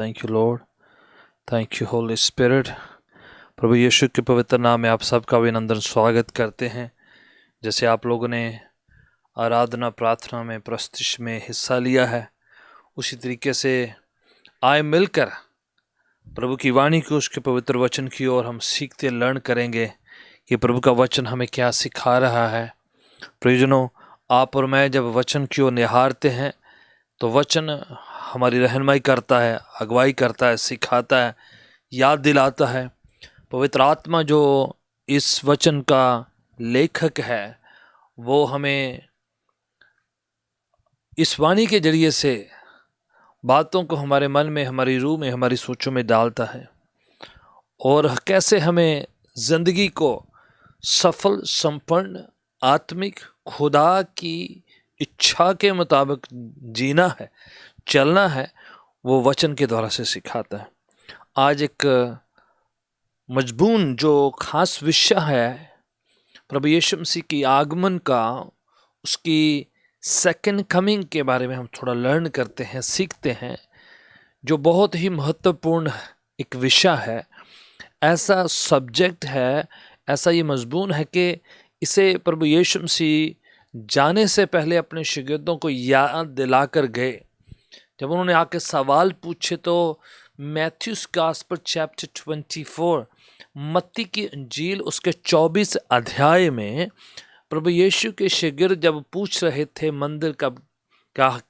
Thank you lord, thank you holy spirit. प्रभु यीशु के पवित्र नाम में आप सबका अभिनंदन स्वागत करते हैं। जैसे आप लोगों ने आराधना प्रार्थना में प्रस्तुति में हिस्सा लिया है, उसी तरीके से आए मिलकर प्रभु की वाणी को, उसके पवित्र वचन की ओर हम सीखते लर्न करेंगे कि प्रभु का वचन हमें क्या सिखा रहा है। प्रियजनों, आप और मैं जब वचन की ओर निहारते हैं तो वचन हमारी रहनुमाई करता है, अगुवाई करता है, सिखाता है, याद दिलाता है। पवित्र आत्मा जो इस वचन का लेखक है, वो हमें इस वाणी के जरिए से बातों को हमारे मन में, हमारी रूह में, हमारी सोचों में डालता है और कैसे हमें जिंदगी को सफल, संपन्न, आत्मिक, खुदा की इच्छा के मुताबिक जीना है, चलना है, वो वचन के द्वारा से सिखाता है। आज एक मजबून जो खास विषय है प्रभु यीशु मसीह की आगमन का, उसकी सेकंड कमिंग के बारे में हम थोड़ा लर्न करते हैं, सीखते हैं, जो बहुत ही महत्वपूर्ण एक विषय है। ऐसा सब्जेक्ट है, ऐसा ये मजबून है कि इसे प्रभु यीशु मसीह जाने से पहले अपने शागिर्दों को याद दिलाकर गए। जब उन्होंने आके सवाल पूछे तो मैथ्यूस गॉस्पेल चैप्टर 24, मत्ती की इंजील उसके 24 अध्याय में प्रभु यीशु के शागिर्द जब पूछ रहे थे मंदिर का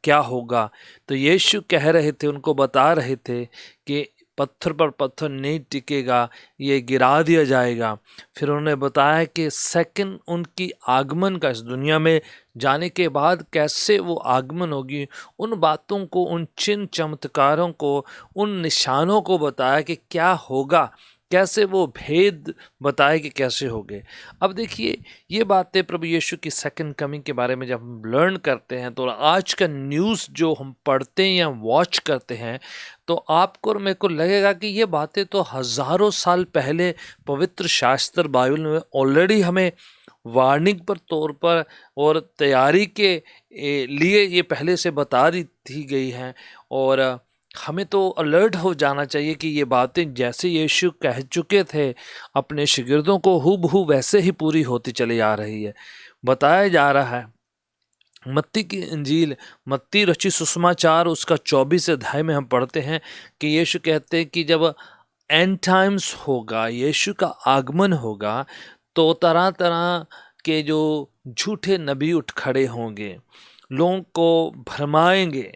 क्या होगा, तो यीशु कह रहे थे, उनको बता रहे थे कि पत्थर पर पत्थर नहीं टिकेगा, ये गिरा दिया जाएगा। फिर उन्होंने बताया कि सेकंड उनकी आगमन का, इस दुनिया में जाने के बाद कैसे वो आगमन होगी, उन बातों को, उन चिन्ह चमत्कारों को, उन निशानों को बताया कि क्या होगा, कैसे वो भेद बताए कि कैसे हो गए। अब देखिए, ये बातें प्रभु यीशु की सेकंड कमिंग के बारे में जब हम लर्न करते हैं तो आज का न्यूज़ जो हम पढ़ते हैं या वॉच करते हैं, तो आपको और मेरे को लगेगा कि ये बातें तो हज़ारों साल पहले पवित्र शास्त्र बाइबल में ऑलरेडी हमें वार्निंग पर तौर पर और तैयारी के लिए ये पहले से बता दी गई हैं। और हमें तो अलर्ट हो जाना चाहिए कि ये बातें जैसे यीशु कह चुके थे अपने शागिर्दों को, हूबहू वैसे ही पूरी होती चली आ रही है। बताया जा रहा है मत्ती की इंजील, मत्ती रचित सुसमाचार, उसका 24 अध्याय में हम पढ़ते हैं कि यीशु कहते हैं कि जब एंड टाइम्स होगा, यीशु का आगमन होगा, तो तरह तरह के जो झूठे नबी उठ खड़े होंगे, लोगों को भरमाएंगे,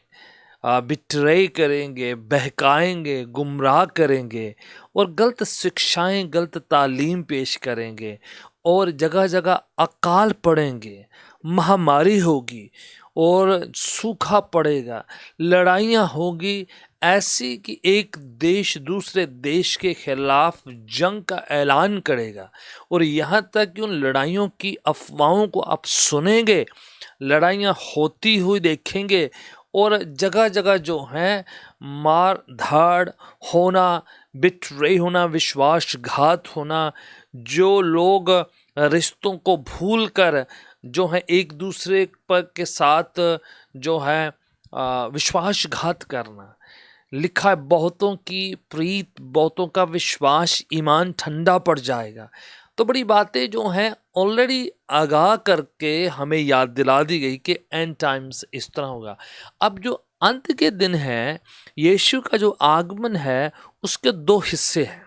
बिट्रे करेंगे, बहकाएंगे, गुमराह करेंगे और गलत शिक्षाएं, गलत तालीम पेश करेंगे और जगह जगह अकाल पड़ेंगे, महामारी होगी और सूखा पड़ेगा, लड़ाइयाँ होगी ऐसी कि एक देश दूसरे देश के खिलाफ जंग का ऐलान करेगा। और यहाँ तक कि उन लड़ाइयों की अफवाहों को आप सुनेंगे, लड़ाइयाँ होती हुई देखेंगे और जगह जगह जो हैं मार धाड़ होना, बिट्रे होना, विश्वासघात होना, जो लोग रिश्तों को भूलकर जो है एक दूसरे पर के साथ जो है विश्वासघात करना। लिखा है बहुतों की प्रीत, बहुतों का विश्वास, ईमान ठंडा पड़ जाएगा। तो बड़ी बातें जो हैं ऑलरेडी आगाह करके हमें याद दिला दी गई कि एंड टाइम्स इस तरह होगा। अब जो अंत के दिन है, यीशु का जो आगमन है, उसके दो हिस्से हैं।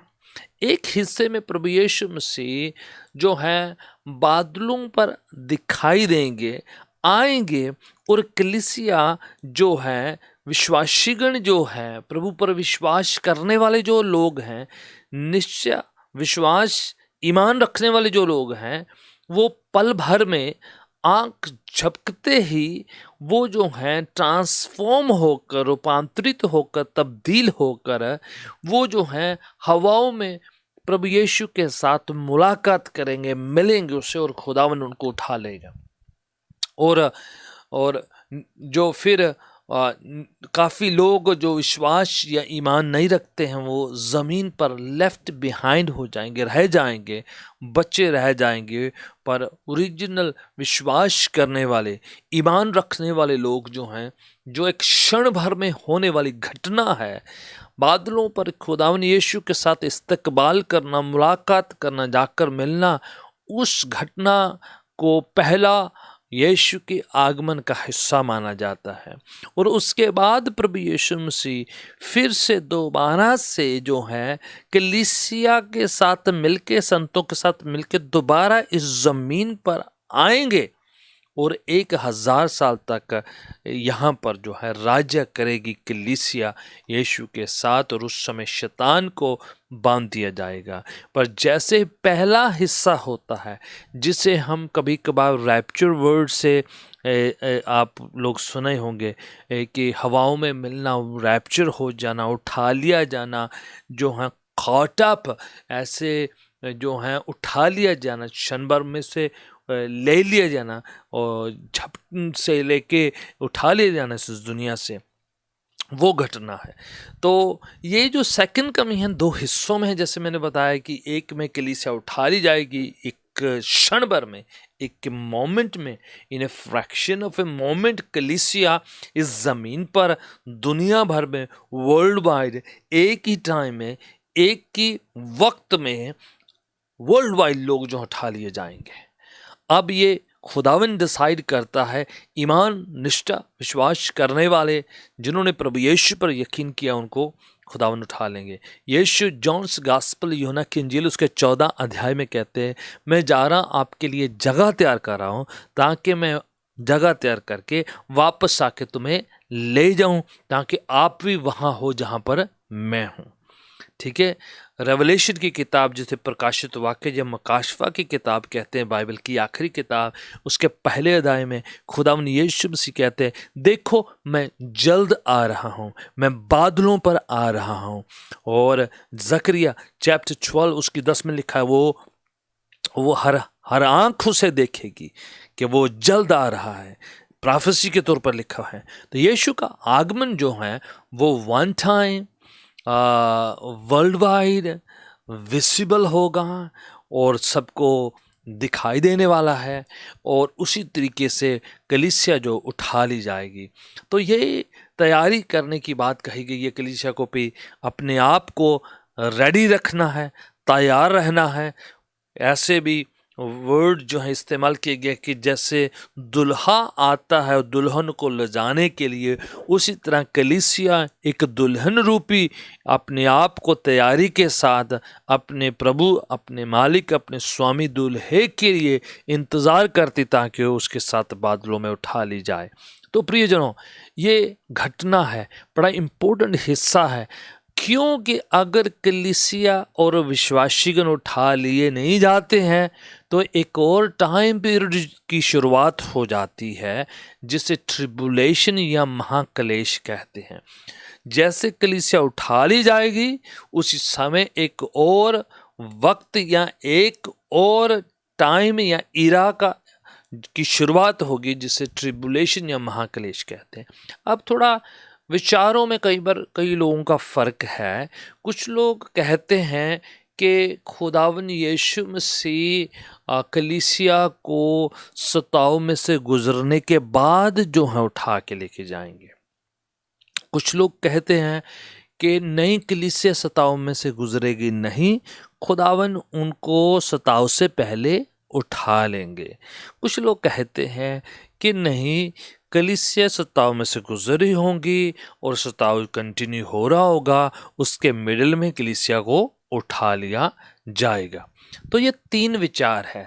एक हिस्से में प्रभु यीशु मसीह जो है बादलों पर दिखाई देंगे, आएंगे और कलीसिया जो है, विश्वासीगण जो है, प्रभु पर विश्वास करने वाले जो लोग हैं, निश्चय विश्वास ईमान रखने वाले जो लोग हैं, वो पल भर में आंख झपकते ही वो जो हैं ट्रांसफॉर्म होकर, रूपांतरित होकर, तब्दील होकर वो जो हैं हवाओं में प्रभु यीशु के साथ मुलाकात करेंगे, मिलेंगे उससे और खुदावन उनको उठा लेगा। और जो फिर काफ़ी लोग जो विश्वास या ईमान नहीं रखते हैं, वो ज़मीन पर लेफ्ट बिहाइंड हो जाएंगे, रह जाएंगे, बच्चे रह जाएंगे। पर ओरिजिनल विश्वास करने वाले, ईमान रखने वाले लोग जो हैं, जो एक क्षण भर में होने वाली घटना है, बादलों पर खुदावन यीशु के साथ इस्तकबाल करना, मुलाकात करना, जाकर मिलना, उस घटना को पहला यीशु के आगमन का हिस्सा माना जाता है। और उसके बाद प्रभु यीशु मसीह फिर से दोबारा से जो है कलीसिया के साथ मिलके, संतों के साथ मिलके दोबारा इस जमीन पर आएंगे और 1000 साल तक यहाँ पर जो है राज्य करेगी कलीसिया यीशु के साथ, और उस समय शैतान को बांध दिया जाएगा। पर जैसे पहला हिस्सा होता है जिसे हम कभी कभार रैप्चर वर्ड से आप लोग सुने होंगे कि हवाओं में मिलना, रैप्चर हो जाना, उठा लिया जाना, जो है कॉट अप, ऐसे जो है उठा लिया जाना, क्षण भर में से ले लिया जाना और झपट से लेके उठा लिया जाना इस दुनिया से, वो घटना है। तो ये जो सेकंड कमिंग है 2 हिस्सों में है, जैसे मैंने बताया कि एक में कलीसिया उठा ली जाएगी एक क्षण भर में, एक मोमेंट में, in a fraction of a moment कलीसिया इस जमीन पर दुनिया भर में वर्ल्ड वाइड एक ही टाइम में, एक ही वक्त में वर्ल्ड वाइड लोग जो उठा लिए जाएंगे। अब ये खुदावन डिसाइड करता है, ईमान, निष्ठा, विश्वास करने वाले जिन्होंने प्रभु यीशु पर यकीन किया उनको खुदावन उठा लेंगे। यीशु जॉन्स गॉस्पेल, यूहन्ना की इंजील उसके 14 अध्याय में कहते हैं, मैं जा रहा आपके लिए जगह तैयार कर रहा हूँ, ताकि मैं जगह तैयार करके वापस आके तुम्हें ले जाऊं, ताकि आप भी वहाँ हो जहाँ पर मैं हूँ। ठीक है। रेवलेशन की किताब जिसे प्रकाशित वाक्य या मकाशफा की किताब कहते हैं, बाइबल की आखिरी किताब, उसके पहले अध्याय में खुदावंद यीशु मसीह कहते हैं, देखो मैं जल्द आ रहा हूँ, मैं बादलों पर आ रहा हूँ। और जकरिया चैप्टर 12 उसकी 10 में लिखा है, वो हर आंख उसे देखेगी कि वो जल्द आ रहा है, प्रोफेसी के तौर पर लिखा है। तो यीशु का आगमन जो है वो one time world wide visible होगा और सबको दिखाई देने वाला है, और उसी तरीके से कलीसिया जो उठा ली जाएगी। तो ये तैयारी करने की बात कही गई है, कलीसिया को भी अपने आप को रेडी रखना है, तैयार रहना है। ऐसे भी वर्ड जो है इस्तेमाल किए गए कि जैसे दुल्हा आता है दुल्हन को ले जाने के लिए, उसी तरह कलीसिया एक दुल्हन रूपी अपने आप को तैयारी के साथ अपने प्रभु, अपने मालिक, अपने स्वामी दूल्हे के लिए इंतज़ार करती ताकि उसके साथ बादलों में उठा ली जाए। तो प्रियजनों, ये घटना है, बड़ा इम्पोर्टेंट हिस्सा है, क्योंकि अगर कलीसिया और विश्वासीगण उठा लिए नहीं जाते हैं तो एक और टाइम पीरियड की शुरुआत हो जाती है जिसे ट्रिबुलेशन या महाक्लेश कहते हैं। जैसे कलीसिया उठा ली जाएगी उसी समय एक और वक्त या एक और टाइम या इरा की शुरुआत होगी जिसे ट्रिबुलेशन या महाक्लेश कहते हैं। अब थोड़ा विचारों में कई लोगों का फ़र्क है। कुछ लोग कहते हैं कि खुदावन यीशु मसीह कलीसिया को सताव में से गुजरने के बाद जो है उठा के लेके जाएंगे। कुछ लोग कहते हैं कि नहीं, कलीसिया सताव में से गुजरेगी नहीं, खुदावन उनको सताव से पहले उठा लेंगे। कुछ लोग कहते हैं कि नहीं, कलीसिया सताव में से गुजरी होंगी और सताव कंटिन्यू हो रहा होगा, उसके मिडिल में कलीसिया को उठा लिया जाएगा। तो ये 3 विचार है।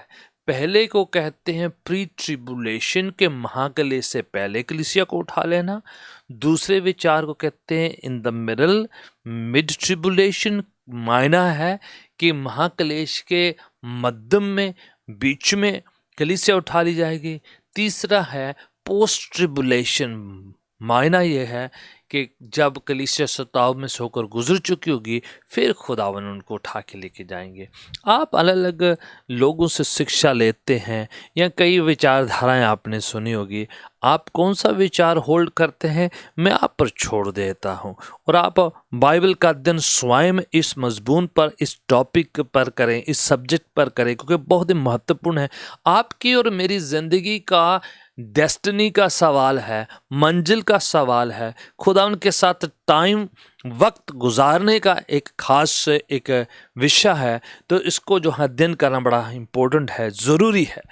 पहले को कहते हैं प्री ट्रिबुलेशन के महाक्लेश से पहले कलीसिया को उठा लेना। दूसरे विचार को कहते हैं in the middle, mid tribulation, मायना है कि महाक्लेश के मध्यम में, बीच में कलीसिया उठा ली जाएगी। तीसरा है पोस्ट ट्रिबुलेशन, मायना यह है कि जब कलीसिया सताव में से होकर गुजर चुकी होगी फिर खुदावन उनको उठा के लेके जाएंगे। आप अलग अलग लोगों से शिक्षा लेते हैं या कई विचारधाराएं आपने सुनी होगी। आप कौन सा विचार होल्ड करते हैं मैं आप पर छोड़ देता हूं, और आप बाइबल का अध्ययन स्वयं इस मजमून पर, इस टॉपिक पर करें, इस सब्जेक्ट पर करें, क्योंकि बहुत ही महत्वपूर्ण है। आपकी और मेरी ज़िंदगी का डेस्टिनी का सवाल है, मंजिल का सवाल है, खुदा उनके साथ टाइम वक्त गुजारने का एक खास एक विषय है, तो इसको जो है अध्ययन करना बड़ा इम्पोर्टेंट है, ज़रूरी है।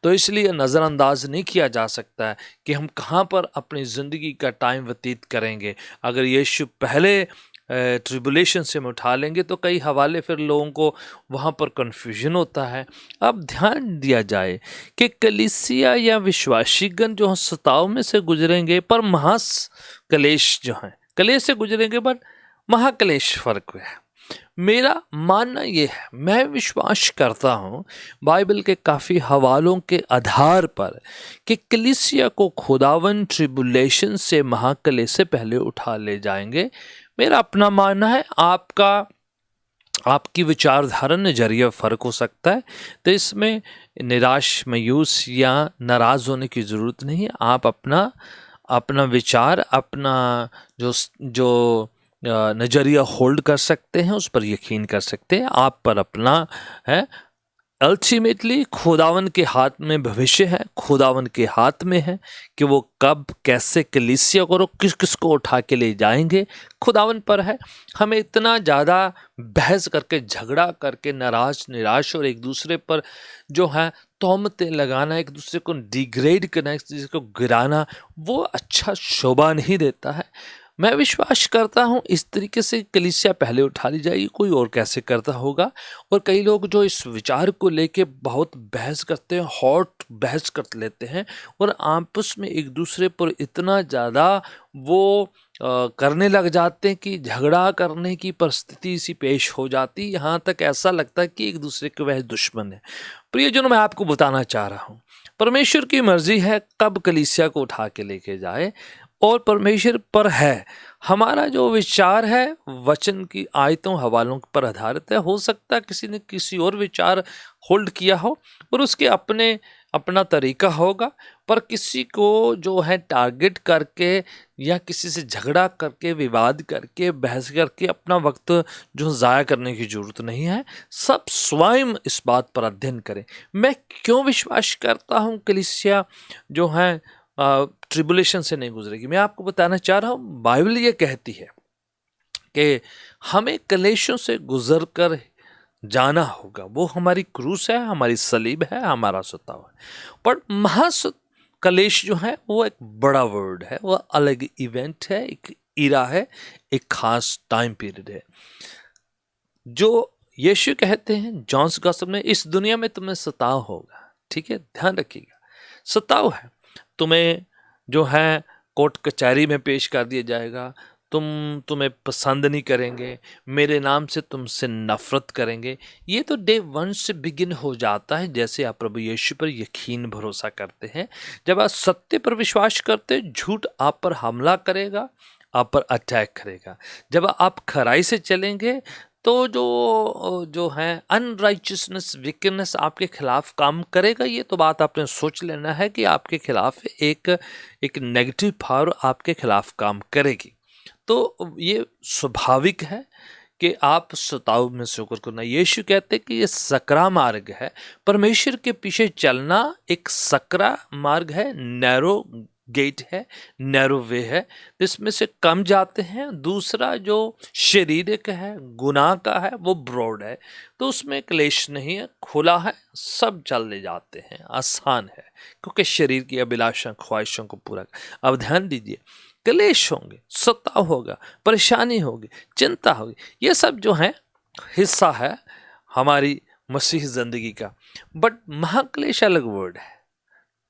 तो इसलिए नज़रअंदाज नहीं किया जा सकता है कि हम कहाँ पर अपनी ज़िंदगी का टाइम व्यतीत करेंगे। अगर यीशु पहले ट्रिबुलेशन से हम उठा लेंगे तो कई हवाले फिर लोगों को वहाँ पर कन्फ्यूजन होता है। अब ध्यान दिया जाए कि कलीसिया या विश्वासीगण जो सताव में से गुजरेंगे पर महाक्लेश जो हैं, कलेश से गुजरेंगे पर महाक्लेश फर्क है। मेरा मानना ये है, मैं विश्वास करता हूँ बाइबल के काफ़ी हवालों के आधार पर कि कलीसिया को खुदावन ट्रिबुलेशन से महाक्लेश से पहले उठा ले जाएंगे। मेरा अपना मानना है, आपकी विचारधारा नज़रिया फ़र्क हो सकता है, तो इसमें निराश मायूस या नाराज़ होने की ज़रूरत नहीं है। आप अपना विचार, अपना जो नज़रिया होल्ड कर सकते हैं, उस पर यकीन कर सकते हैं। आप पर अपना है। अल्टीमेटली खुदावन के हाथ में भविष्य है, खुदावन के हाथ में है कि वो कब कैसे कलीसिया को किसको उठा के ले जाएंगे, खुदावन पर है। हमें इतना ज़्यादा बहस करके, झगड़ा करके, निराश और एक दूसरे पर जो है तोहमतें लगाना, एक दूसरे को डिग्रेड करना, एक दूसरे को गिराना, वो अच्छा शोभा नहीं देता है। मैं विश्वास करता हूँ इस तरीके से कलीसिया पहले उठा ली जाएगी, कोई और कैसे करता होगा। और कई लोग जो इस विचार को लेके बहुत बहस करते हैं, हॉट बहस कर लेते हैं और आपस में एक दूसरे पर इतना ज़्यादा वो करने लग जाते हैं कि झगड़ा करने की परिस्थिति सी पेश हो जाती। यहाँ तक ऐसा लगता है कि एक दूसरे के वह दुश्मन है। प्रियजनों, मैं आपको बताना चाह रहा हूँ, परमेश्वर की मर्जी है कब कलीसिया को उठा के लेके जाए, और परमेश्वर पर है। हमारा जो विचार है वचन की आयतों हवालों पर आधारित है। हो सकता है किसी ने किसी और विचार होल्ड किया हो और उसके अपना तरीका होगा, पर किसी को जो है टारगेट करके या किसी से झगड़ा करके, विवाद करके, बहस करके अपना वक्त जो ज़ाया करने की ज़रूरत नहीं है। सब स्वयं इस बात पर अध्ययन करें। मैं क्यों विश्वास करता हूँ कलीसिया जो है ट्रिबुलेशन से नहीं गुजरेगी? मैं आपको बताना चाह रहा हूँ, बाइबल ये कहती है कि हमें कलेशों से गुजर कर जाना होगा। वो हमारी क्रूस है, हमारी सलीब है, हमारा सताव है। पर कलेश जो है वो एक बड़ा वर्ड है, वो अलग इवेंट है, एक इरा है, एक खास टाइम पीरियड है। जो यीशु कहते हैं जॉन्स गॉस्पेल में, इस दुनिया में तुम्हें सताव होगा। ठीक है, ध्यान रखिएगा, सताव है। तुम्हें जो है कोर्ट कचहरी में पेश कर दिया जाएगा, तुम्हें पसंद नहीं करेंगे, मेरे नाम से तुमसे नफरत करेंगे। ये तो डे 1 से बिगिन हो जाता है। जैसे आप प्रभु यीशु पर यकीन भरोसा करते हैं, जब आप सत्य पर विश्वास करते हैं, झूठ आप पर हमला करेगा, आप पर अटैक करेगा। जब आप खराई से चलेंगे तो जो है अनराइचियसनेस, विकेडनेस आपके खिलाफ काम करेगा। ये तो बात आपने सोच लेना है कि आपके खिलाफ एक नेगेटिव पावर आपके खिलाफ काम करेगी। तो ये स्वाभाविक है कि आप सताव में से होकर करना। यीशु कहते हैं कि ये सकरा मार्ग है, परमेश्वर के पीछे चलना एक सकरा मार्ग है, नैरो गेट है, नैरो वे है, इसमें से कम जाते हैं। दूसरा जो शारीरिक है, गुनाह का है, वो ब्रॉड है, तो उसमें क्लेश नहीं है, खुला है, सब चल जाते हैं, आसान है, क्योंकि शरीर की अभिलाषा ख्वाहिशों को पूरा। अब ध्यान दीजिए, क्लेश होंगे, सताव होगा, परेशानी होगी, चिंता होगी, ये सब जो है हिस्सा है हमारी मसीह जिंदगी का। बट महाक्लेश अलग वर्ड है।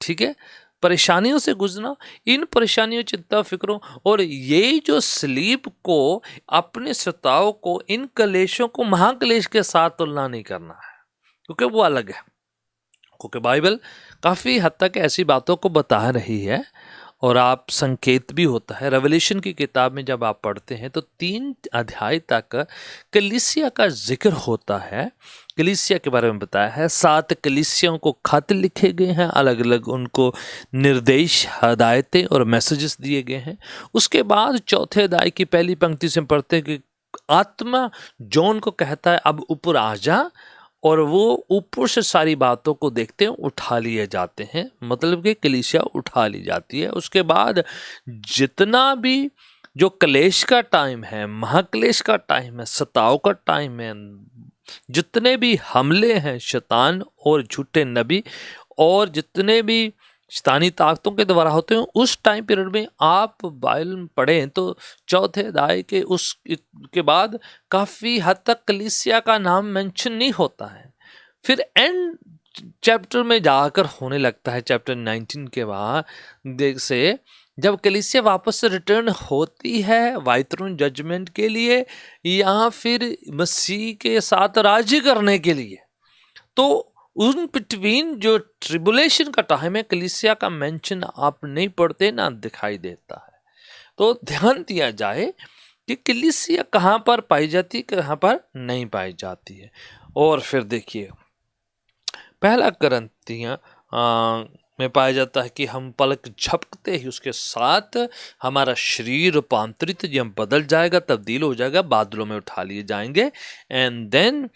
ठीक है, परेशानियों से गुजरना, इन परेशानियों, चिंता, फिक्रों और ये जो सलीब को, अपने सताव को, इन कलेशों को महाक्लेश के साथ तुलना नहीं करना है, क्योंकि वो अलग है। क्योंकि बाइबल काफ़ी हद तक ऐसी बातों को बता रही है और आप संकेत भी होता है। रेवलेशन की किताब में जब आप पढ़ते हैं तो 3 अध्याय तक कलीसिया का जिक्र होता है, कलीसिया के बारे में बताया है। 7 कलीसियाओं को खत लिखे गए हैं, अलग अलग उनको निर्देश, हदायतें और मैसेजेस दिए गए हैं। उसके बाद 4 अध्याय की पहली पंक्ति से पढ़ते हैं कि आत्मा जॉन को कहता है अब ऊपर आ जा और वो ऊपर से सारी बातों को देखते हैं, उठा लिए जाते हैं, मतलब कि कलीसिया उठा ली जाती है। उसके बाद जितना भी जो क्लेश का टाइम है, महाक्लेश का टाइम है, सताव का टाइम है, जितने भी हमले हैं शैतान और झूठे नबी और जितने भी शैतानी ताकतों के द्वारा होते हैं, उस टाइम पीरियड में आप बाइबल में पढ़ें तो चौथे अध्याय के उस के बाद काफी हद तक कलीसिया का नाम मेंशन नहीं होता है। फिर एंड चैप्टर में जाकर होने लगता है, चैप्टर 19 के बाद देख से जब कलीसिया वापस से रिटर्न होती है व्हाइट थ्रोन जजमेंट के लिए या फिर मसीह के साथ राज्य करने के लिए, तो उन बिटवीन जो ट्रिबुलेशन का टाइम है कलीसिया का मेंशन आप नहीं पढ़ते ना दिखाई देता है। तो ध्यान दिया जाए कि कलीसिया कहाँ पर पाई जाती है, कहाँ पर नहीं पाई जाती है। और फिर देखिए पहला करंतियां में पाया जाता है कि हम पलक झपकते ही उसके साथ हमारा शरीर रूपांतरित जब बदल जाएगा, तब्दील हो जाएगा, बादलों में उठा लिए जाएंगे। एंड देन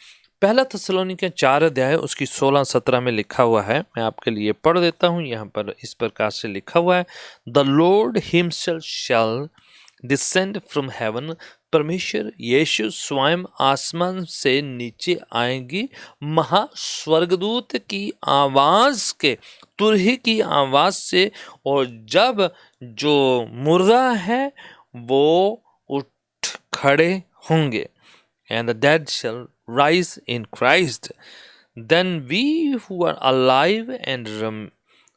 पहला थेसलोनिके 4 अध्याय उसकी 16-17 में लिखा हुआ है, मैं आपके लिए पढ़ देता हूँ। यहाँ पर इस प्रकार से लिखा हुआ है, the Lord himself shall descend from heaven, परमेश्वर यीशु स्वयं आसमान से नीचे आएंगी महास्वर्गदूत की आवाज के, तुरही की आवाज से, और जब जो मुर्दा है वो उठ खड़े होंगे। And the dead shall rise in Christ. Then we who are alive and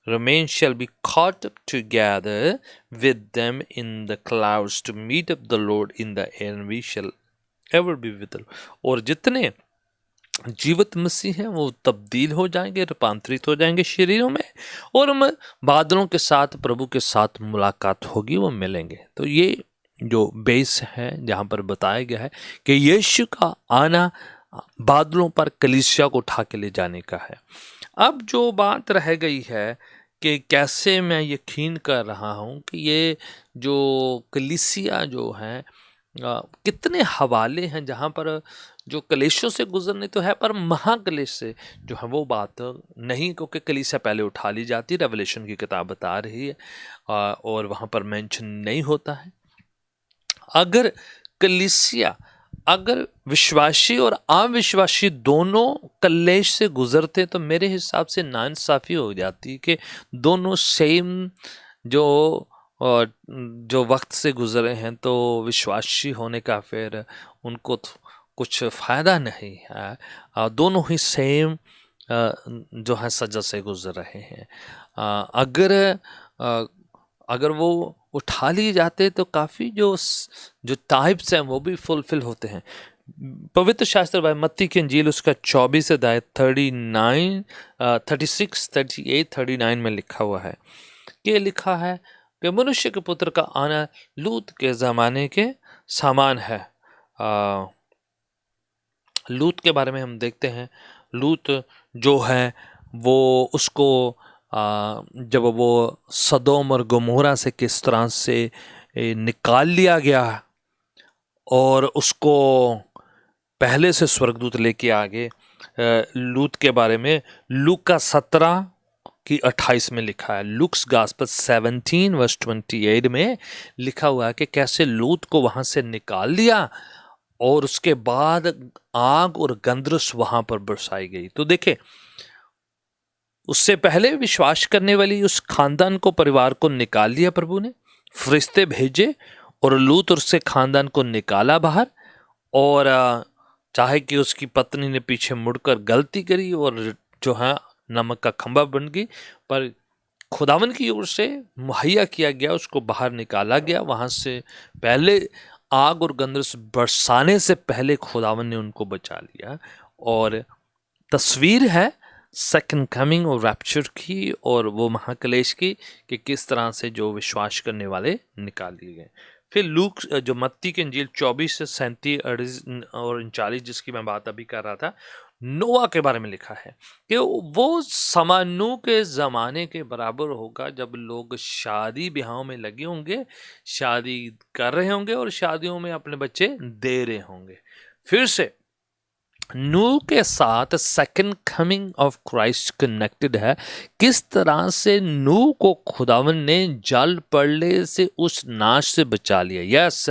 remain shall be caught up together with them in the clouds to meet up the Lord in the air, and we shall ever be with the Lord. और जितने जीवित मसीह हैं वो तब्दील हो जाएंगे, रूपांतरित हो जाएंगे शरीरों में, और हम बादलों के साथ प्रभु के साथ मुलाकात होगी, वो मिलेंगे। तो ये जो बेस है जहाँ पर बताया गया है कि यीशु का आना बादलों पर कलीसिया को उठा के ले जाने का है। अब जो बात रह गई है कि कैसे मैं यकीन कर रहा हूँ कि ये जो कलीसिया जो है कितने हवाले हैं जहाँ पर जो कलेशों से गुजरने तो है, पर महाकलेश से जो है वो बात नहीं, क्योंकि कलीसिया पहले उठा ली जाती है, रेवलेशन की किताब बता रही है, और वहाँ पर मेंशन नहीं होता है। अगर कलीसिया, अगर विश्वासी और अविश्वासी दोनों कलेश से गुजरते तो मेरे हिसाब से नाइंसाफी हो जाती कि दोनों सेम जो वक्त से गुजरे हैं, तो विश्वासी होने का फिर उनको कुछ फ़ायदा नहीं है। दोनों ही सेम जो है सजा से गुजर रहे हैं। अगर वो उठा लिए जाते तो काफ़ी जो टाइप्स हैं वो भी फुलफिल होते हैं। पवित्र शास्त्र भाई मत्ती की इंजील उसका 24 अध्याय 36, 38, 39 में लिखा हुआ है कि लिखा है कि मनुष्य के पुत्र का आना लूत के ज़माने के समान है। लूत के बारे में हम देखते हैं, लूत जो है वो उसको जब वो सदोम और गमोरा से किस तरह से निकाल लिया गया और उसको पहले से स्वर्गदूत लेके आगे, लूत के बारे में लूका 17 की 28 में लिखा है। लुक्स गॉस्पेल 17 वर्स 28 में लिखा हुआ है कि कैसे लूत को वहां से निकाल लिया और उसके बाद आग और गंधरस वहां पर बरसाई गई। तो देखे, उससे पहले विश्वास करने वाली उस खानदान को, परिवार को निकाल लिया प्रभु ने, फरिश्ते भेजे और लूत और उससे खानदान को निकाला बाहर। और चाहे कि उसकी पत्नी ने पीछे मुड़कर गलती करी और जो है नमक का खंभा बन गई, पर खुदावन की ओर से मुहैया किया गया, उसको बाहर निकाला गया। वहां से पहले आग और गंधरस बरसाने से पहले खुदावन ने उनको बचा लिया। और तस्वीर है सेकंड कमिंग और रैप्चर की और वो महाक्लेश की, कि किस तरह से जो विश्वास करने वाले निकाल लिए गए। फिर लूक जो मत्ती की इंजील 24 से 37 और 39 जिसकी मैं बात अभी कर रहा था, नोआ के बारे में लिखा है कि वो समा नूह के ज़माने के बराबर होगा जब लोग शादी ब्याहों में लगे होंगे, शादी कर रहे होंगे और शादियों में अपने बच्चे दे रहे होंगे। फिर से नूह के साथ second coming of Christ connected है। किस तरह से नूह को खुदावन ने जल पड़ने से उस नाश से बचा लिया। यस,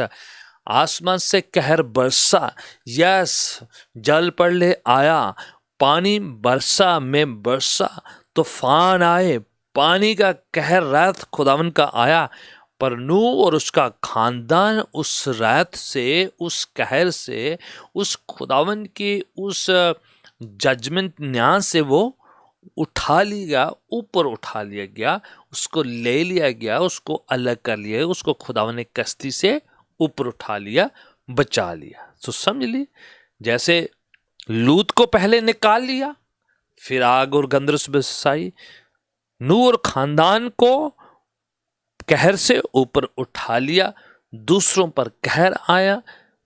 आसमान से कहर बरसा, यस, जल पड़ने आया, पानी बरसा में बरसा, तूफान आए, पानी का कहर रात खुदावन का आया, पर नूह और उसका खानदान उस रात से, उस कहर से, उस खुदावन के उस जजमेंट न्याय से वो उठा लिया, ऊपर उठा लिया गया, उसको ले लिया गया, उसको अलग कर लिया, उसको खुदावन ने कश्ती से ऊपर उठा लिया, बचा लिया। तो समझ ली, जैसे लूत को पहले निकाल लिया, फिर आग और गंधरस बरसाई, नूह और खानदान को कहर से ऊपर उठा लिया, दूसरों पर कहर आया,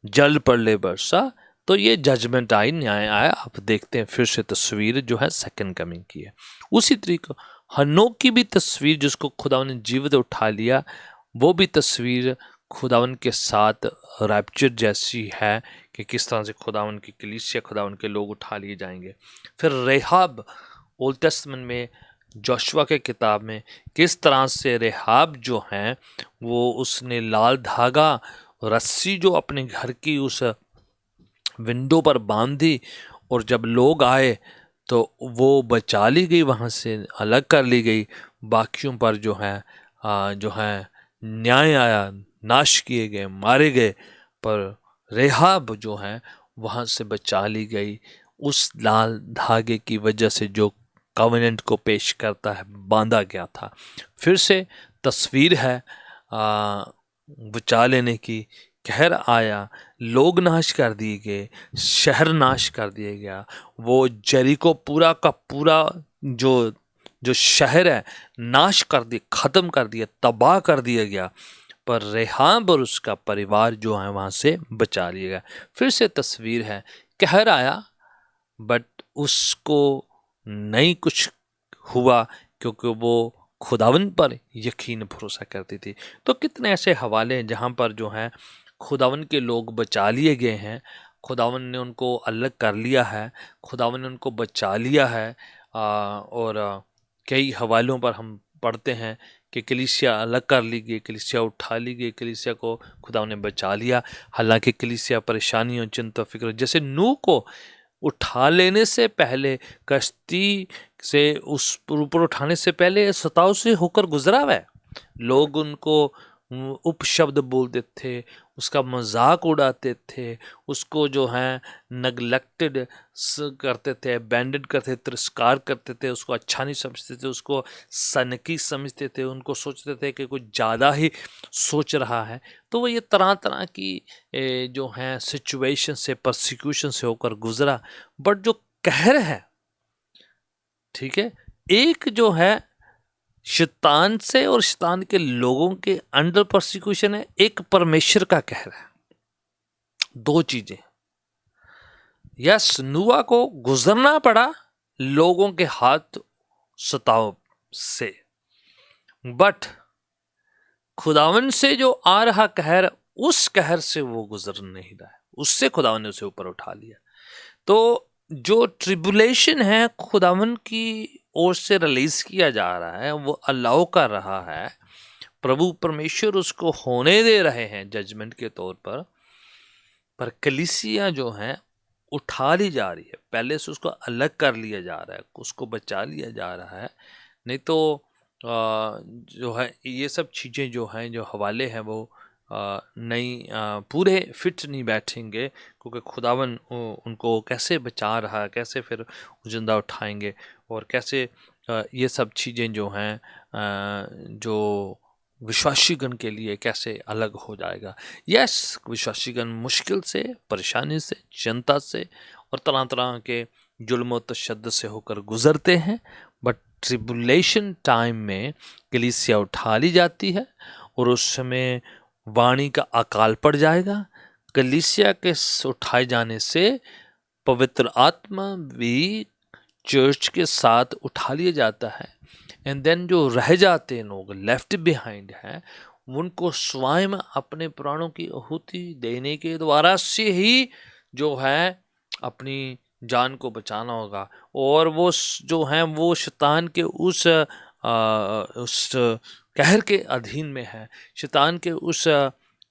जल पड़ले बरसा, तो ये जजमेंट आई, न्याय आया। आप देखते हैं फिर से तस्वीर जो है सेकंड कमिंग की है। उसी तरीके हनोक की भी तस्वीर, जिसको खुदावन ने जीवित उठा लिया, वो भी तस्वीर खुदावन के साथ रैप्चर जैसी है कि किस तरह से खुदावन की कलीसिया, खुदावन के लोग उठा लिए जाएंगे। फिर रेहाब, ओल्ड टेस्टमेंट में जोशुआ के किताब में किस तरह से रेहाब जो है वो उसने लाल धागा रस्सी जो अपने घर की उस विंडो पर बांधी, और जब लोग आए तो वो बचा ली गई, वहाँ से अलग कर ली गई, बाकियों पर जो है न्याय आया, नाश किए गए, मारे गए, पर रेहाब जो है वहाँ से बचा ली गई उस लाल धागे की वजह से जो कवेनेंट को पेश करता है, बांधा गया था। फिर से तस्वीर है बचा लेने की। कहर आया, लोग नाश कर दिए गए, शहर नाश कर दिया गया, वो जरीको पूरा का पूरा जो शहर है नाश कर दिया, ख़त्म कर दिया, तबाह कर दिया गया, पर रेहाब और उसका परिवार जो है वहाँ से बचा लिया गया। फिर से तस्वीर है, कहर आया बट उसको नहीं कुछ हुआ, क्योंकि वो खुदावन पर यकीन भरोसा करती थी। तो कितने ऐसे हवाले हैं जहाँ पर जो हैं खुदावन के लोग बचा लिए गए हैं, खुदावन ने उनको अलग कर लिया है, खुदावन ने उनको बचा लिया है। और कई हवालों पर हम पढ़ते हैं कि कलीसिया अलग कर ली गई, कलीसिया उठा ली गई, कलीसिया को खुदावन ने बचा लिया। हालांकि कलीसिया परेशानियों, चिंता, फिक्र, जैसे नूह को उठा लेने से पहले, कश्ती से उस ऊपर उठाने से पहले सताव से होकर गुजरा हुआ है। लोग उनको उपशब्द बोलते थे, उसका मजाक उड़ाते थे, उसको जो है नगलेक्टेड करते थे, अबैंडन करते थे, तिरस्कार करते थे, उसको अच्छा नहीं समझते थे, उसको सनकी समझते थे, उनको सोचते थे कि कुछ ज़्यादा ही सोच रहा है। तो वो ये तरह तरह की जो हैं सिचुएशन से, परसिक्यूशन से होकर गुजरा। बट जो कहर है, ठीक है, एक जो है शैतान से और शैतान के लोगों के अंडर परसिक्यूशन है, एक परमेश्वर का कहर है। दो चीजें। यस, नूह को गुजरना पड़ा लोगों के हाथ सताव से, बट खुदावन से जो आ रहा कहर, उस कहर से वो गुजर नहीं रहा है, उससे खुदावन ने उसे ऊपर उठा लिया। तो जो ट्रिबुलेशन है खुदावन की ओर से रिलीज किया जा रहा है, वो अलाउ कर रहा है, प्रभु परमेश्वर उसको होने दे रहे हैं जजमेंट के तौर पर कलीसिया जो है उठा ली जा रही है, पहले से उसको अलग कर लिया जा रहा है, उसको बचा लिया जा रहा है। नहीं तो जो है ये सब चीज़ें जो हैं, जो हवाले हैं, वो नहीं पूरे फिट नहीं बैठेंगे, क्योंकि खुदावन उनको कैसे बचा रहा है, कैसे फिर जिंदा उठाएंगे, और कैसे ये सब चीज़ें जो हैं जो विश्वासीगण के लिए कैसे अलग हो जाएगा। यस, विश्वासीगण मुश्किल से, परेशानी से, चिंता से और तरह तरह के जुल्म और तशद्दुद से होकर गुजरते हैं, बट ट्रिबुलेशन टाइम में कलीसिया उठा ली जाती है, और उस समय वाणी का अकाल पड़ जाएगा। कलीसिया के उठाए जाने से पवित्र आत्मा भी चर्च के साथ उठा लिया जाता है, एंड देन जो रह जाते हैं लोग, लेफ्ट बिहाइंड हैं, उनको स्वयं अपने प्राणों की आहुति देने के द्वारा से ही जो है अपनी जान को बचाना होगा। और वो जो हैं वो शैतान के उस कहर के अधीन में है, शैतान के उस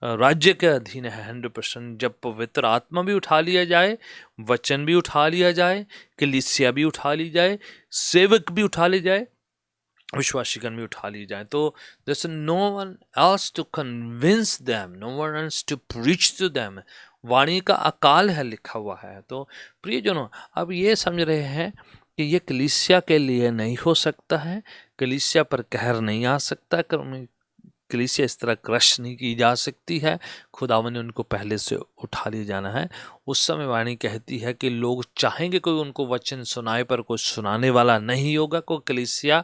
राज्य के अधीन है 100%। जब पवित्र आत्मा भी उठा लिया जाए, वचन भी उठा लिया जाए, कलीसिया भी उठा ली जाए, सेवक भी उठा ले जाए, विश्वासीगण भी उठा ली जाए, तो there's no one else to convince them, no one else to preach to them। वाणी का अकाल है लिखा हुआ है। तो प्रियजनों, अब ये समझ रहे हैं कि ये कलीसिया के लिए नहीं हो सकता है, कलीसिया पर कहर नहीं आ सकता, कलीसिया इस तरह क्रश नहीं की जा सकती है। खुदावन ने उनको पहले से उठा लिया जाना है। उस समय वाणी कहती है कि लोग चाहेंगे कोई उनको वचन सुनाए, पर कोई सुनाने वाला नहीं होगा, कोई कलीसिया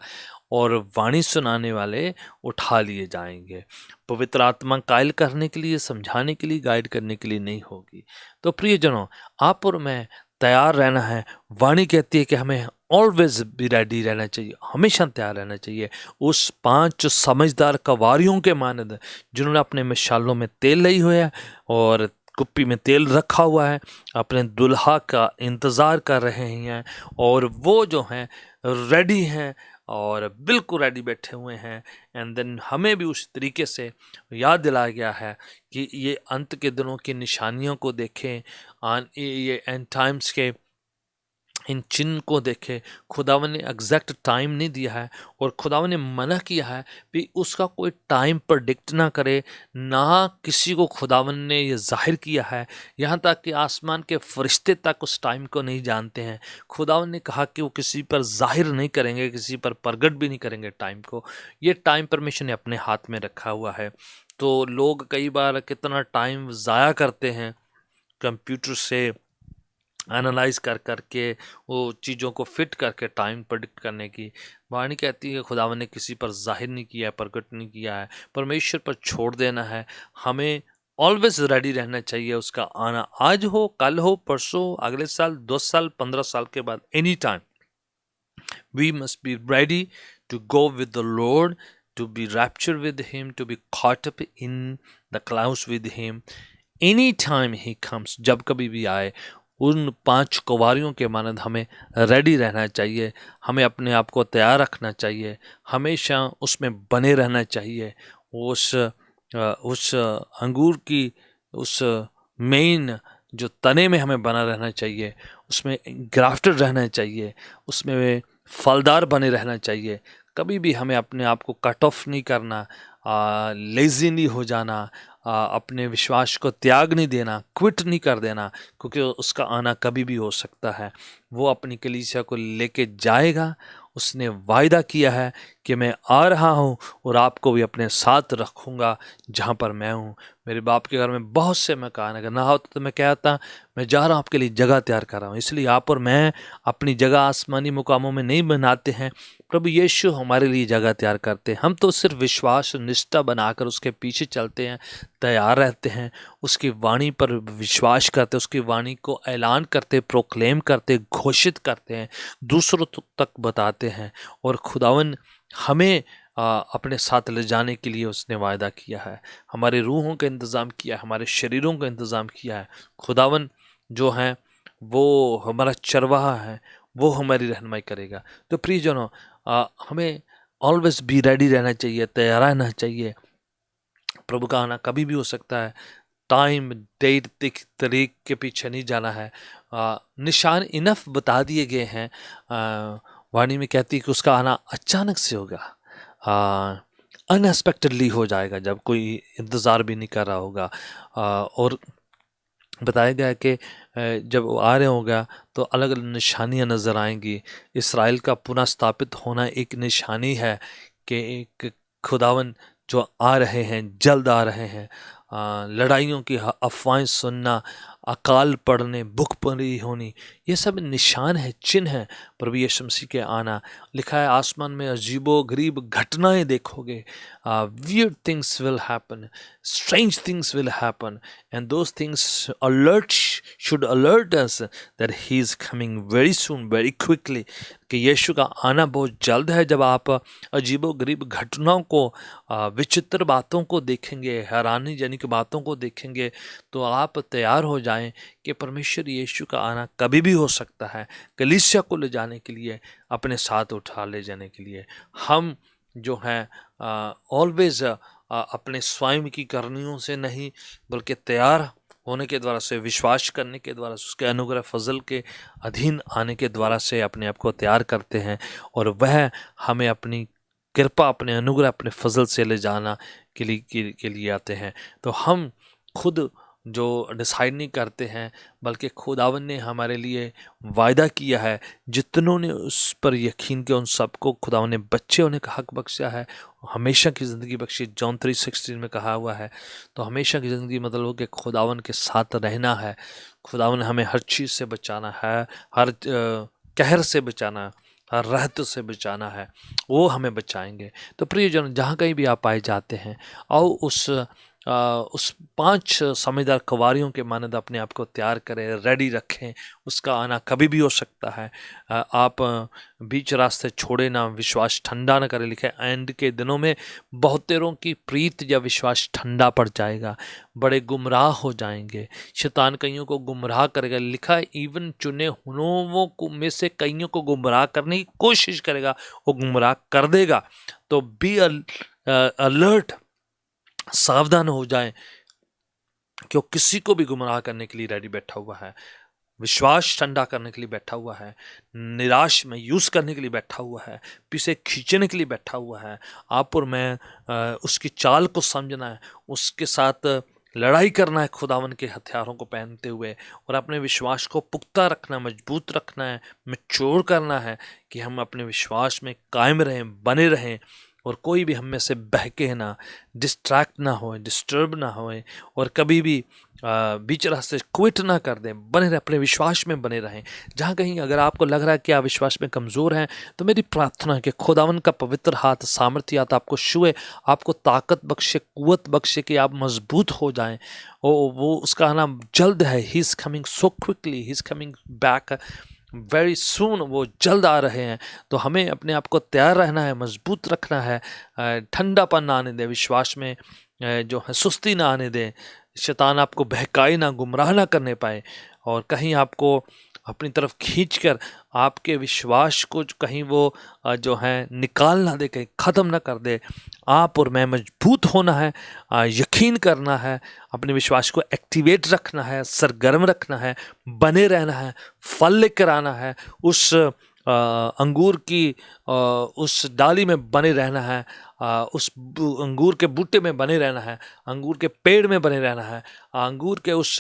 और वाणी सुनाने वाले उठा लिए जाएंगे। पवित्र आत्मा कायल करने के लिए, समझाने के लिए, गाइड करने के लिए नहीं होगी। तो प्रियजनों, आप और मैं तैयार रहना है। वाणी कहती है कि हमें ऑलवेज बी रेडी रहना चाहिए, हमेशा तैयार रहना चाहिए। उस 5 समझदार कवारियों के मानद जिन्होंने अपने मिशालों में तेल ली हुआ है और कुप्पी में तेल रखा हुआ है, अपने दुल्हा का इंतज़ार कर रहे हैं, और वो जो हैं रेडी हैं और बिल्कुल रेडी बैठे हुए हैं। एंड देन हमें भी उस तरीके से याद दिलाया गया है कि ये अंत के दिनों की निशानियों को देखें, ये एंड टाइम्स के इन चिन्ह को देखें। खुदावन ने एग्जैक्ट टाइम नहीं दिया है, और खुदावन ने मना किया है कि उसका कोई टाइम प्रेडिक्ट ना करे, ना किसी को खुदावन ने ये जाहिर किया है। यहाँ तक कि आसमान के फरिश्ते तक उस टाइम को नहीं जानते हैं। खुदावन ने कहा कि वो किसी पर जाहिर नहीं करेंगे, किसी पर प्रगट भी नहीं करेंगे टाइम को। ये टाइम परमेश्वर ने अपने हाथ में रखा हुआ है। तो लोग कई बार कितना टाइम ज़ाया करते हैं कंप्यूटर से एनालाइज कर करके, वो चीज़ों को फिट करके टाइम प्रेडिक्ट करने की। वाणी कहती है खुदावन ने किसी पर जाहिर नहीं किया है, प्रकट नहीं किया है, परमेश्वर पर छोड़ देना है। हमें ऑलवेज रेडी रहना चाहिए, उसका आना आज हो, कल हो, परसों, अगले साल, 2 साल, 15 साल के बाद, any time we must be ready to go with the Lord, to be rapture with him, to be caught up in the clouds with him any time he comes. जब कभी भी आए, उन 5 कुंवारियों के मानद हमें रेडी रहना चाहिए, हमें अपने आप को तैयार रखना चाहिए, हमेशा उसमें बने रहना चाहिए। उस अंगूर की उस मेन जो तने में हमें बना रहना चाहिए, उसमें ग्राफ्टेड रहना चाहिए, उसमें फलदार बने रहना चाहिए। कभी भी हमें अपने आप को कट ऑफ नहीं करना, लेज़ी नहीं हो जाना, अपने विश्वास को त्याग नहीं देना, क्विट नहीं कर देना, क्योंकि उसका आना कभी भी हो सकता है। वो अपनी कलीसिया को लेके जाएगा। उसने वायदा किया है कि मैं आ रहा हूँ और आपको भी अपने साथ रखूँगा जहाँ पर मैं हूँ। मेरे बाप के घर में बहुत से मकान, अगर ना होता तो मैं कहता मैं जा रहा हूँ आपके लिए जगह तैयार कर रहा हूँ। इसलिए आप और मैं अपनी जगह आसमानी मुकामों में नहीं बनाते हैं, प्रभु यीशु हमारे लिए जगह तैयार करते हैं। हम तो सिर्फ विश्वास निष्ठा बनाकर उसके पीछे चलते हैं, तैयार रहते हैं, उसकी वाणी पर विश्वास करते, उसकी वाणी को ऐलान करते, प्रोक्लेम करते, घोषित करते हैं, दूसरों तक बताते हैं। और खुदावन हमें अपने साथ ले जाने के लिए उसने वायदा किया है, हमारे रूहों का इंतज़ाम किया है, हमारे शरीरों का इंतज़ाम किया है। खुदावन जो है वो हमारा चरवाहा है, वो हमारी रहनुमाई करेगा। तो प्रियजनों, हमें ऑलवेज बी रेडी रहना चाहिए, तैयार रहना चाहिए। प्रभु का आना कभी भी हो सकता है। टाइम, डेट, तारीख के पीछे नहीं जाना है। निशान इनफ बता दिए गए हैं। वाणी में कहती है कि उसका आना अचानक से होगा, अनएक्सपेक्टेडली हो जाएगा, जब कोई इंतज़ार भी नहीं कर रहा होगा। और बताया गया है कि जब वो आ रहे होगा तो अलग अलग निशानियां नज़र आएंगी। इसराइल का पुनः स्थापित होना एक निशानी है कि एक खुदावन जो आ रहे हैं, जल्द आ रहे हैं। लड़ाइयों की अफवाहें सुनना, अकाल पड़ने, भूखमरी होनी, ये सब निशान है, चिन्ह है प्रभु यीशु मसीह के आना। लिखा है आसमान में अजीबो गरीब घटनाएं देखोगे, weird things will happen, strange things will happen, and those things should alert us that he is coming very soon, very quickly, कि यीशु का आना बहुत जल्द है। जब आप अजीबो गरीब घटनाओं को, विचित्र बातों को देखेंगे, हैरानी जनिक बातों को देखेंगे, तो आप तैयार हो जाएं कि परमेश्वर यीशु का आना कभी भी हो सकता है, कलीसिया को ले जाने के लिए, अपने साथ उठा ले जाने के लिए। हम जो हैं ऑलवेज अपने स्वयं की करनियों से नहीं, बल्कि तैयार होने के द्वारा से, विश्वास करने के द्वारा से, उसके अनुग्रह फजल के अधीन आने के द्वारा से अपने आप को तैयार करते हैं, और वह हमें अपनी कृपा, अपने अनुग्रह, अपने फजल से ले जाना के लिए आते हैं। तो हम खुद जो डिसाइड नहीं करते हैं, बल्कि खुदावन ने हमारे लिए वायदा किया है, जितनों ने उस पर यकीन किया उन सबको खुदावन ने बच्चे होने का हक बख्शा है, हमेशा की ज़िंदगी बख्शी। जॉन 3:16 में कहा हुआ है। तो हमेशा की ज़िंदगी मतलब हो कि खुदावन के साथ रहना है। खुदावन हमें हर चीज़ से बचाना है, हर कहर से बचाना, हर रहत से बचाना है, वो हमें बचाएंगे। तो प्रियजन, जहाँ कहीं भी आप पाए जाते हैं, आओ उस 5 समझदार कवारियों के मानद अपने आप को तैयार करें, रेडी रखें। उसका आना कभी भी हो सकता है। आप बीच रास्ते छोड़े ना, विश्वास ठंडा ना करें। लिखे एंड के दिनों में बहुतेरों की प्रीत या विश्वास ठंडा पड़ जाएगा, बड़े गुमराह हो जाएंगे, शैतान कईयों को गुमराह करेगा। लिखा है इवन चुने हुनों को में से कईयों को गुमराह करने की कोशिश करेगा, वो गुमराह कर देगा। तो बी अलर्ट, सावधान हो जाएं, क्यों किसी को भी गुमराह करने के लिए रेडी बैठा हुआ है, विश्वास ठंडा करने के लिए बैठा हुआ है, निराश में यूज करने के लिए बैठा हुआ है, पीछे खींचने के लिए बैठा हुआ है। आप और मैं उसकी चाल को समझना है, उसके साथ लड़ाई करना है खुदावन के हथियारों को पहनते हुए, और अपने विश्वास को पुख्ता रखना, मजबूत रखना है, मैच्योर करना है कि हम अपने विश्वास में कायम रहें, बने रहें, और कोई भी हम में से बहके ना, डिस्ट्रैक्ट ना होए, डिस्टर्ब ना होए, और कभी भी बीच रास्ते क्विट ना कर दें। बने रहे, अपने विश्वास में बने रहें। जहाँ कहीं अगर आपको लग रहा है कि आप विश्वास में कमज़ोर हैं, तो मेरी प्रार्थना है कि खुदावन का पवित्र हाथ, सामर्थ्य हाथ आपको छुए, आपको ताकत बख्शे, कुव्वत बख्शे कि आप मजबूत हो जाएं। वो उसका आना जल्द है। He is coming so quickly, he is coming back very soon. वो जल्द आ रहे हैं। तो हमें अपने आप को तैयार रहना है, मजबूत रखना है, ठंडापन ना आने दें, विश्वास में जो है सुस्ती ना आने दें, शैतान आपको बहकाए ना, गुमराह ना करने पाए, और कहीं आपको अपनी तरफ खींचकर आपके विश्वास को कहीं वो जो है निकाल ना दे, कहीं ख़त्म ना कर दे। आप और मैं मजबूत होना है, यकीन करना है, अपने विश्वास को एक्टिवेट रखना है, सरगर्म रखना है, बने रहना है, फल लेकर आना है, उस अंगूर की उस डाली में बने रहना है, उस अंगूर के बूटे में बने रहना है, अंगूर के पेड़ में बने रहना है, अंगूर के उस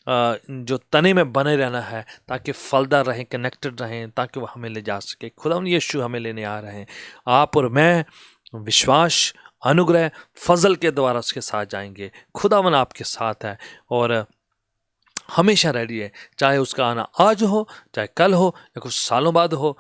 जो तने में बने रहना है, ताकि फलदार रहें, कनेक्टेड रहें, ताकि वो हमें ले जा सके। खुदावन यीशु हमें लेने आ रहे हैं। आप और मैं विश्वास, अनुग्रह, फजल के द्वारा उसके साथ जाएंगे। खुदावन आपके साथ है और हमेशा रेडी है, चाहे उसका आना आज हो, चाहे कल हो, या कुछ सालों बाद हो।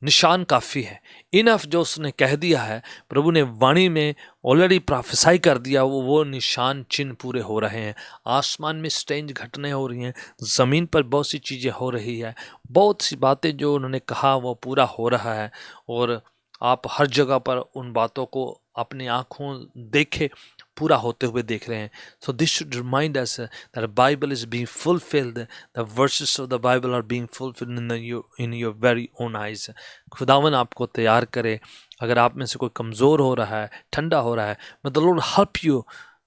निशान काफ़ी है, इनफ जो उसने कह दिया है, प्रभु ने वाणी में ऑलरेडी प्रोफेसाई कर दिया, वो निशान चिन्ह पूरे हो रहे हैं। आसमान में स्ट्रेंज घटनाएं हो रही हैं, ज़मीन पर बहुत सी चीज़ें हो रही है, बहुत सी बातें जो उन्होंने कहा वो पूरा हो रहा है, और आप हर जगह पर उन बातों को अपनी आँखों देखे पूरा होते हुए देख रहे हैं। So this should remind us that Bible is being fulfilled, the verses of the Bible are being fulfilled in your very own eyes. खुदावन आपको तैयार करे। अगर आप में से कोई कमज़ोर हो रहा है, ठंडा हो रहा है, may the Lord help you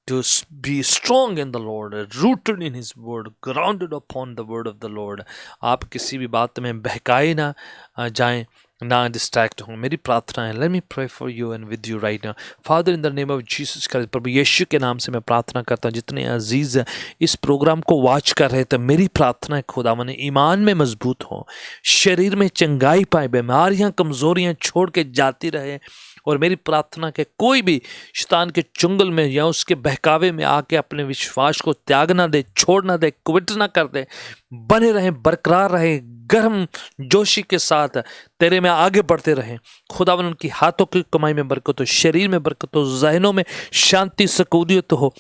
to be strong in the Lord, rooted in His word, grounded upon the word of the Lord। आप किसी भी बात में बहकाए ना जाएं, ना डिस्ट्रैक्ट हों। मेरी प्रार्थना है, let me pray for you and with you right now. Father, in the name of Jesus Christ, प्रभु यीशु के नाम से मैं प्रार्थना करता हूँ, जितने अजीज़ इस प्रोग्राम को वॉच कर रहे थे, मेरी प्रार्थना है खुदावन ईमान में मजबूत हो, शरीर में चंगाई पाए, बीमारियाँ कमज़ोरियाँ छोड़ के जाती रहे। और मेरी प्रार्थना के कोई भी शैतान के चुंगल में या उसके बहकावे में आके अपने विश्वास को त्याग ना दे, छोड़ ना दे, क्विट ना कर दे, बने रहें, बरकरार रहें, गर्म जोशी के साथ तेरे में आगे बढ़ते रहें। खुदावन उनकी हाथों की कमाई में बरकत हो, शरीर में बरकत हो, ज़हनों में शांति, सकूनियत हो,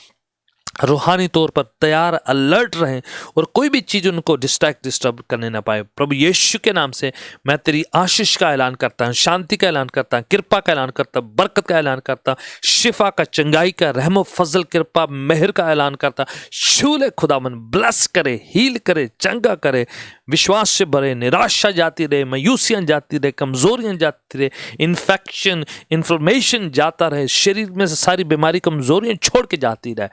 रूहानी तौर पर तैयार, अलर्ट रहें और कोई भी चीज़ उनको डिस्टर्ब करने ना पाए। प्रभु यीशु के नाम से मैं तेरी आशीष का ऐलान करता हूँ, शांति का ऐलान करता हूँ, कृपा का ऐलान करता हूँ, बरकत का ऐलान करता हूँ, शिफा का, चंगाई का, रहमो फजल, कृपा, मेहर का ऐलान करता हूँ। छू ले खुदावन, ब्लेस करे, हील करे, चंगा करे, विश्वास से भरे, निराशा जाती रहे, मायूसियाँ जाती रहे, कमजोरियाँ जाती रहे, इन्फेक्शन, इन्फ्लेमेशन जाता रहे, शरीर में से सारी बीमारी, कमजोरियाँ छोड़ के जाती रहे।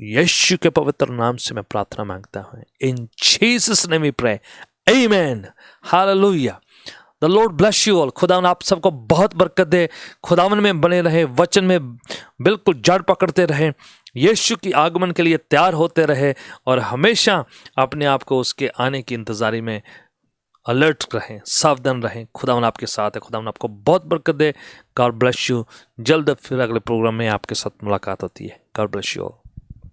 यीशु के पवित्र नाम से मैं प्रार्थना मांगता हूं। In Jesus name we pray, amen, hallelujah. The Lord bless you all. खुदावन आप सबको बहुत बरकत दे। खुदावन में बने रहे, वचन में बिल्कुल जड़ पकड़ते रहे, यीशु की आगमन के लिए तैयार होते रहे और हमेशा अपने आप को उसके आने की इंतजारी में अलर्ट रहें, सावधान रहें। खुदावन आपके साथ है। खुदावन आपको बहुत बरकत दे। God bless you. जल्द फिर अगले प्रोग्राम में आपके साथ मुलाकात होती है। God bless you all.